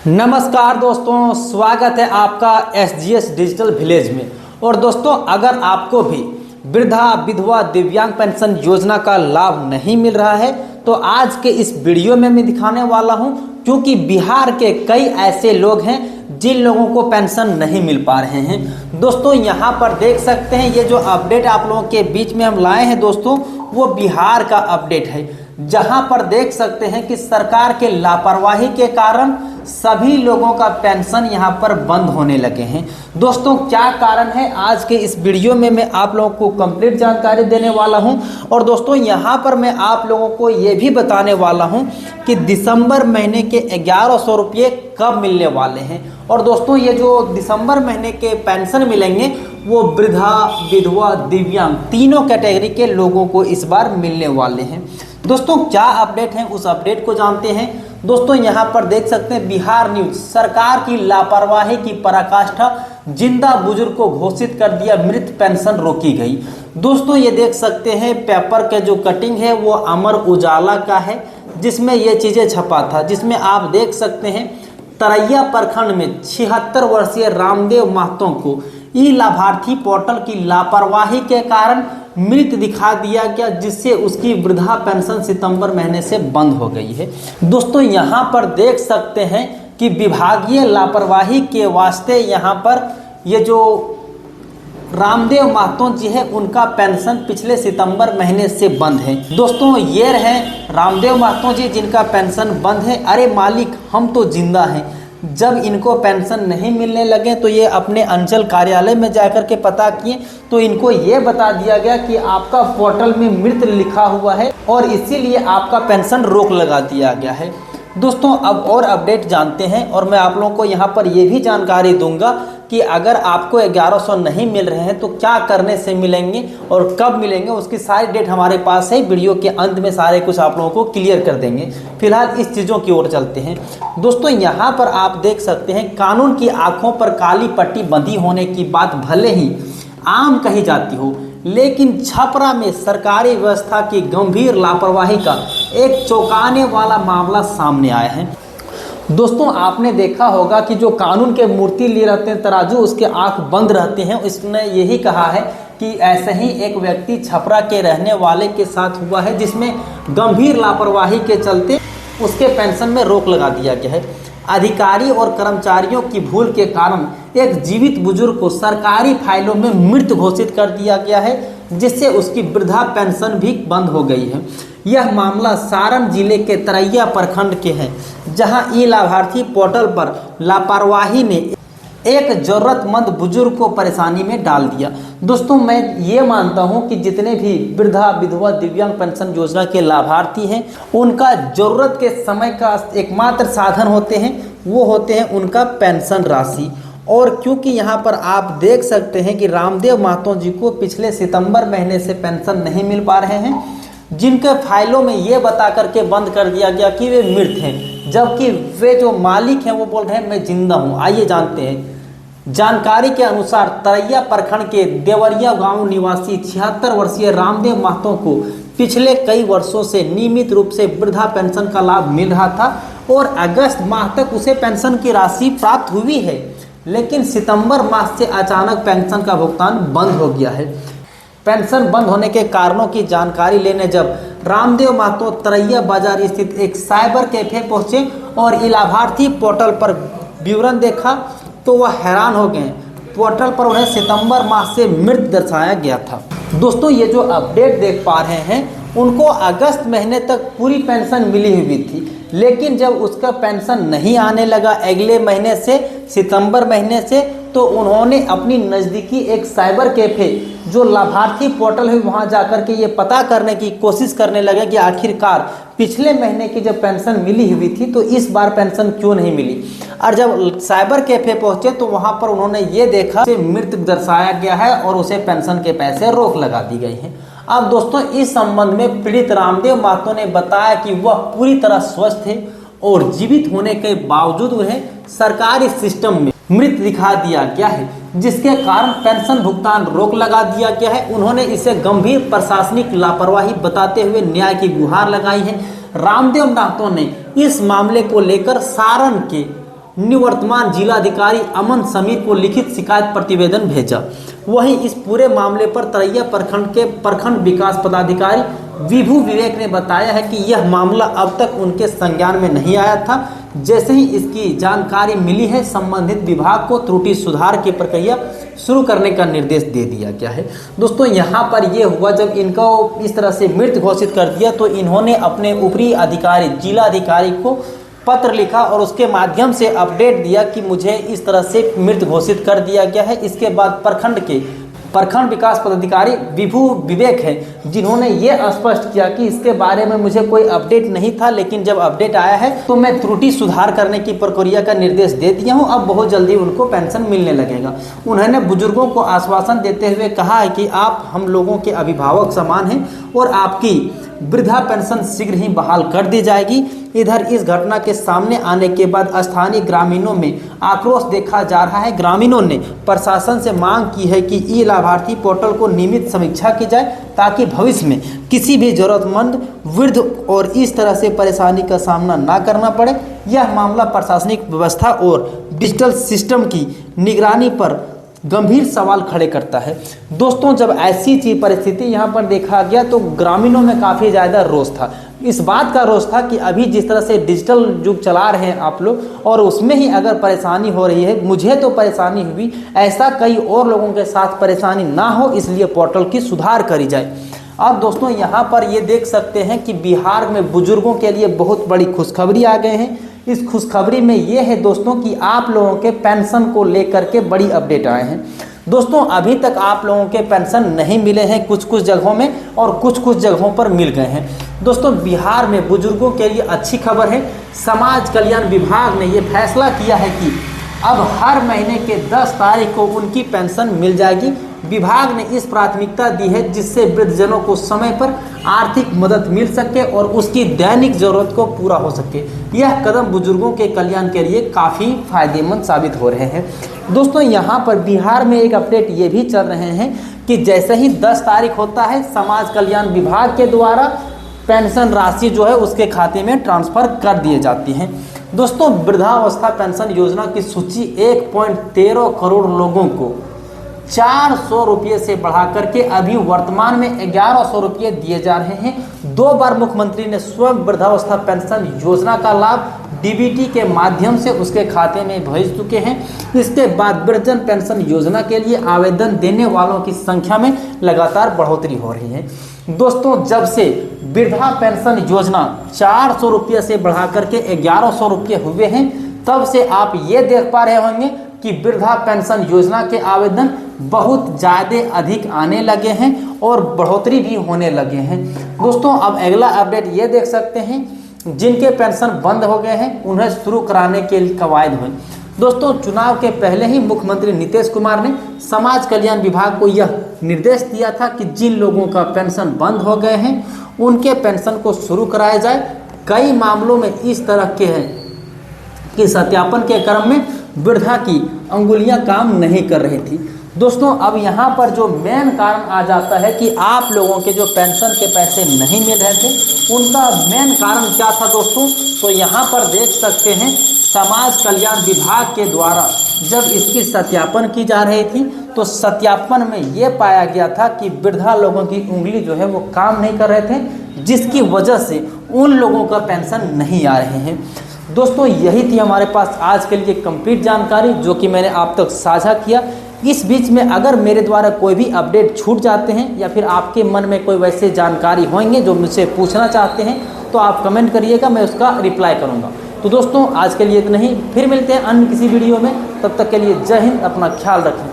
नमस्कार दोस्तों, स्वागत है आपका SGS डिजिटल विलेज में। और दोस्तों, अगर आपको भी वृद्धा विधवा दिव्यांग पेंशन योजना का लाभ नहीं मिल रहा है तो आज के इस वीडियो में मैं दिखाने वाला हूं, क्योंकि बिहार के कई ऐसे लोग हैं जिन लोगों को पेंशन नहीं मिल पा रहे हैं। दोस्तों, यहां पर देख सकते हैं ये जो अपडेट आप लोगों के बीच में हम लाए हैं दोस्तों, वो बिहार का अपडेट है, जहां पर देख सकते हैं कि सरकार के लापरवाही के कारण सभी लोगों का पेंशन यहां पर बंद होने लगे हैं। दोस्तों, क्या कारण है आज के इस वीडियो में मैं आप लोगों को कंप्लीट जानकारी देने वाला हूं। और दोस्तों, यहां पर मैं आप लोगों को ये भी बताने वाला हूं कि दिसंबर महीने के 1100 रुपये कब मिलने वाले हैं। और दोस्तों, ये जो दिसंबर महीने के पेंशन मिलेंगे वो वृद्धा विधवा दिव्यांग तीनों कैटेगरी के लोगों को इस बार मिलने वाले हैं। दोस्तों, क्या अपडेट है उस अपडेट को जानते हैं। दोस्तों, यहाँ पर देख सकते हैं बिहार न्यूज, सरकार की लापरवाही की पराकाष्ठा, जिंदा बुजुर्ग को घोषित कर दिया, मृत पेंशन रोकी गई। दोस्तों, ये देख सकते हैं पेपर के जो कटिंग है वो अमर उजाला का है, जिसमें ये चीजें छपा था, जिसमें आप देख सकते हैं तरैया प्रखंड में 76 वर्षीय रामदेव महतो को ई लाभार्थी पोर्टल की लापरवाही के कारण मृत दिखा दिया गया, जिससे उसकी वृद्धा पेंशन सितंबर महीने से बंद हो गई है। दोस्तों, यहाँ पर देख सकते हैं कि विभागीय लापरवाही के वास्ते यहाँ पर ये जो रामदेव महतो जी है उनका पेंशन पिछले सितंबर महीने से बंद है। दोस्तों, ये रहे रामदेव महतो जी जिनका पेंशन बंद है। अरे मालिक, हम तो जिंदा हैं। जब इनको पेंशन नहीं मिलने लगे तो ये अपने अंचल कार्यालय में जाकर के पता किए तो इनको ये बता दिया गया कि आपका पोर्टल में मृत लिखा हुआ है और इसीलिए आपका पेंशन रोक लगा दिया गया है। दोस्तों, अब और अपडेट जानते हैं और मैं आप लोगों को यहाँ पर ये भी जानकारी दूंगा कि अगर आपको 1100 नहीं मिल रहे हैं तो क्या करने से मिलेंगे और कब मिलेंगे, उसकी सारी डेट हमारे पास है। वीडियो के अंत में सारे कुछ आप लोगों को क्लियर कर देंगे। फिलहाल इस चीज़ों की ओर चलते हैं। दोस्तों, यहाँ पर आप देख सकते हैं कानून की आंखों पर काली पट्टी बंधी होने की बात भले ही आम कही जाती हो, लेकिन छपरा में सरकारी व्यवस्था की गंभीर लापरवाही का एक चौंकाने वाला मामला सामने आया है। दोस्तों, आपने देखा होगा कि जो कानून के मूर्ति लिए रहते हैं तराजू, उसके आंख बंद रहते हैं। इसने यही कहा है कि ऐसे ही एक व्यक्ति छपरा के रहने वाले के साथ हुआ है, जिसमें गंभीर लापरवाही के चलते उसके पेंशन में रोक लगा दिया गया है। अधिकारी और कर्मचारियों की भूल के कारण एक जीवित बुजुर्ग को सरकारी फाइलों में मृत घोषित कर दिया गया है, जिससे उसकी वृद्धा पेंशन भी बंद हो गई है। यह मामला सारण जिले के तरैया प्रखंड के है, जहां ई लाभार्थी पोर्टल पर लापरवाही ने एक जरूरतमंद बुजुर्ग को परेशानी में डाल दिया। दोस्तों, मैं ये मानता हूं कि जितने भी वृद्धा विधवा दिव्यांग पेंशन योजना के लाभार्थी हैं, उनका जरूरत के समय का एकमात्र साधन होते हैं वो होते हैं उनका पेंशन राशि। और क्योंकि यहाँ पर आप देख सकते हैं कि रामदेव महतो जी को पिछले सितंबर महीने से पेंशन नहीं मिल पा रहे हैं, जिनके फाइलों में ये बता करके बंद कर दिया गया कि वे मृत हैं, जबकि वे जो मालिक हैं वो बोल रहे हैं मैं जिंदा हूँ। आइए जानते हैं। जानकारी के अनुसार तरैया प्रखंड के देवरिया गांव निवासी 76 वर्षीय रामदेव महतो को पिछले कई वर्षों से नियमित रूप से वृद्धा पेंशन का लाभ मिल रहा था और अगस्त माह तक उसे पेंशन की राशि प्राप्त हुई है, लेकिन सितंबर माह से अचानक पेंशन का भुगतान बंद हो गया है। पेंशन बंद होने के कारणों की जानकारी लेने जब रामदेव महतो तरैया बाजार स्थित एक साइबर कैफे पहुंचे और लाभार्थी पोर्टल पर विवरण देखा तो वह हैरान हो गए। पोर्टल पर उन्हें सितंबर माह से मृत दर्शाया गया था। दोस्तों, ये जो अपडेट देख पा रहे हैं उनको अगस्त महीने तक पूरी पेंशन मिली हुई थी, लेकिन जब उसका पेंशन नहीं आने लगा अगले महीने से, सितंबर महीने से, तो उन्होंने अपनी नज़दीकी एक साइबर कैफे जो लाभार्थी पोर्टल है वहाँ जाकर के ये पता करने की कोशिश करने लगे कि आखिरकार पिछले महीने की जब पेंशन मिली हुई थी तो इस बार पेंशन क्यों नहीं मिली। और जब साइबर कैफे पहुँचे तो वहाँ पर उन्होंने ये देखा कि मृत दर्शाया गया है और उसे पेंशन के पैसे रोक लगा दी गई हैं। अब दोस्तों, इस संबंध में पीड़ित रामदेव महतो ने बताया कि वह पूरी तरह स्वस्थ थे और जीवित होने के बावजूद उन्हें सरकारी सिस्टम में मृत दिखा दिया गया है, जिसके कारण पेंशन भुगतान रोक लगा दिया गया है। उन्होंने इसे गंभीर प्रशासनिक लापरवाही बताते हुए न्याय की गुहार लगाई है। रामदेव महतो ने इस मामले को लेकर सारण के निवर्तमान जिलाधिकारी अमन समीर को लिखित शिकायत प्रतिवेदन भेजा। वहीं इस पूरे मामले पर तरैया प्रखंड के प्रखंड विकास पदाधिकारी विभू विवेक ने बताया है कि यह मामला अब तक उनके संज्ञान में नहीं आया था। जैसे ही इसकी जानकारी मिली है, संबंधित विभाग को त्रुटि सुधार की प्रक्रिया शुरू करने का निर्देश दे दिया गया है। दोस्तों, यहाँ पर यह हुआ जब इनको इस तरह से मृत घोषित कर दिया तो इन्होंने अपने ऊपरी अधिकारी जिलाधिकारी को पत्र लिखा और उसके माध्यम से अपडेट दिया कि मुझे इस तरह से मृत घोषित कर दिया गया है। इसके बाद प्रखंड विकास पदाधिकारी विभू विवेक है जिन्होंने ये स्पष्ट किया कि इसके बारे में मुझे कोई अपडेट नहीं था, लेकिन जब अपडेट आया है तो मैं त्रुटि सुधार करने की प्रक्रिया का निर्देश दे दिया हूं। अब बहुत जल्दी उनको पेंशन मिलने लगेगा। उन्होंने बुजुर्गों को आश्वासन देते हुए कहा है कि आप हम लोगों के अभिभावक समान हैं और आपकी वृद्धा पेंशन शीघ्र ही बहाल कर दी जाएगी। इधर इस घटना के सामने आने के बाद स्थानीय ग्रामीणों में आक्रोश देखा जा रहा है। ग्रामीणों ने प्रशासन से मांग की है कि ई लाभार्थी पोर्टल को नियमित समीक्षा की जाए ताकि भविष्य में किसी भी जरूरतमंद वृद्ध और इस तरह से परेशानी का सामना ना करना पड़े। यह मामला प्रशासनिक व्यवस्था और डिजिटल सिस्टम की निगरानी पर गंभीर सवाल खड़े करता है। दोस्तों, जब ऐसी चीज परिस्थिति यहाँ पर देखा गया तो ग्रामीणों में काफ़ी ज़्यादा रोष था। इस बात का रोष था कि अभी जिस तरह से डिजिटल युग चला रहे हैं आप लोग और उसमें ही अगर परेशानी हो रही है, मुझे तो परेशानी हुई, ऐसा कई और लोगों के साथ परेशानी ना हो, इसलिए पोर्टल की सुधार करी जाए। अब दोस्तों, यहाँ पर ये देख सकते हैं कि बिहार में बुजुर्गों के लिए बहुत बड़ी खुशखबरी आ गए हैं। इस खुशखबरी में ये है दोस्तों कि आप लोगों के पेंशन को लेकर के बड़ी अपडेट आए हैं। दोस्तों, अभी तक आप लोगों के पेंशन नहीं मिले हैं कुछ जगहों में और कुछ जगहों पर मिल गए हैं। दोस्तों, बिहार में बुजुर्गों के लिए अच्छी खबर है। समाज कल्याण विभाग ने ये फैसला किया है कि अब हर महीने के 10 तारीख को उनकी पेंशन मिल जाएगी। विभाग ने इस प्राथमिकता दी है जिससे वृद्धजनों को समय पर आर्थिक मदद मिल सके और उसकी दैनिक जरूरत को पूरा हो सके। यह कदम बुजुर्गों के कल्याण के लिए काफ़ी फायदेमंद साबित हो रहे हैं। दोस्तों, यहाँ पर बिहार में एक अपडेट ये भी चल रहे हैं कि जैसे ही 10 तारीख होता है, समाज कल्याण विभाग के द्वारा पेंशन राशि जो है उसके खाते में ट्रांसफ़र कर दिए जाती हैं। दोस्तों, वृद्धावस्था पेंशन योजना की सूची 1.13 करोड़ लोगों को 400 रुपये से बढ़ा करके अभी वर्तमान में 1100 रुपये दिए जा रहे हैं। 2 बार मुख्यमंत्री ने स्वयं वृद्धावस्था पेंशन योजना का लाभ डीबीटी के माध्यम से उसके खाते में भेज चुके हैं। इसके बाद वृद्धजन पेंशन योजना के लिए आवेदन देने वालों की संख्या में लगातार बढ़ोतरी हो रही है। दोस्तों, जब से वृद्धा पेंशन योजना 400 रुपये से बढ़ा करके 1100 रुपये हुए हैं, तब से आप ये देख पा रहे होंगे कि वृद्धा पेंशन योजना के आवेदन बहुत ज़्यादा अधिक आने लगे हैं और बढ़ोतरी भी होने लगे हैं। दोस्तों, अब अगला अपडेट ये देख सकते हैं, जिनके पेंशन बंद हो गए हैं उन्हें शुरू कराने के लिए कवायद हुई। दोस्तों, चुनाव के पहले ही मुख्यमंत्री नीतीश कुमार ने समाज कल्याण विभाग को यह निर्देश दिया था कि जिन लोगों का पेंशन बंद हो गए हैं उनके पेंशन को शुरू कराया जाए। कई मामलों में इस तरह के हैं कि सत्यापन के क्रम में वृद्धा की अंगुलियां काम नहीं कर रही थी। दोस्तों, अब यहाँ पर जो मेन कारण आ जाता है कि आप लोगों के जो पेंशन के पैसे नहीं मिल रहे थे, उनका मेन कारण क्या था दोस्तों? तो यहाँ पर देख सकते हैं, समाज कल्याण विभाग के द्वारा जब इसकी सत्यापन की जा रही थी तो सत्यापन में ये पाया गया था कि वृद्धा लोगों की उंगली जो है वो काम नहीं कर रहे थे, जिसकी वजह से उन लोगों का पेंशन नहीं आ रहे हैं। दोस्तों, यही थी हमारे पास आज के लिए कंप्लीट जानकारी जो कि मैंने आप तक साझा किया। इस बीच में अगर मेरे द्वारा कोई भी अपडेट छूट जाते हैं या फिर आपके मन में कोई वैसे जानकारी होंगे जो मुझसे पूछना चाहते हैं तो आप कमेंट करिएगा, मैं उसका रिप्लाई करूंगा। तो दोस्तों, आज के लिए इतना ही, फिर मिलते हैं अन्य किसी वीडियो में। तब तक के लिए जय हिंद, अपना ख्याल रखें।